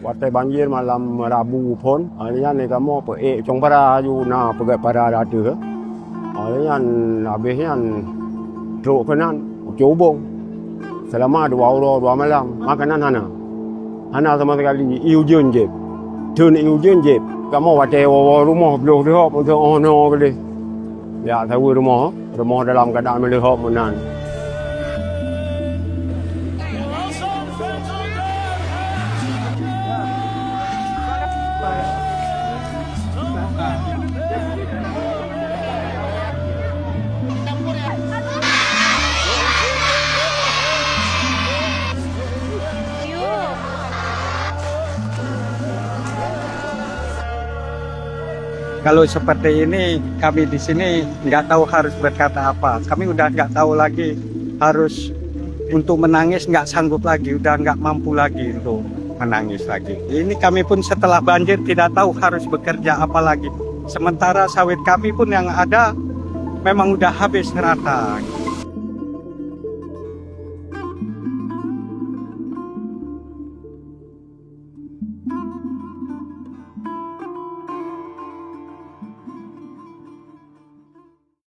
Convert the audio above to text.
watai banjir malam Rabu pun. Alian ni kamu cong para ju na pegat para ada. Alian habisnya truk kenan cubung. Selama 2 hari 2 malam makanan hana sama sekali iujun je. Tun iujun je. Kamu watai rumah belum lehap untuk ono boleh. Ya tahu rumah dalam keadaan melehap menan. Kalau seperti ini, kami di sini nggak tahu harus berkata apa. Kami udah nggak tahu lagi harus untuk menangis, nggak sanggup lagi, udah nggak mampu lagi untuk menangis lagi. Ini kami pun setelah banjir tidak tahu harus bekerja apa lagi. Sementara sawit kami pun yang ada memang udah habis rata.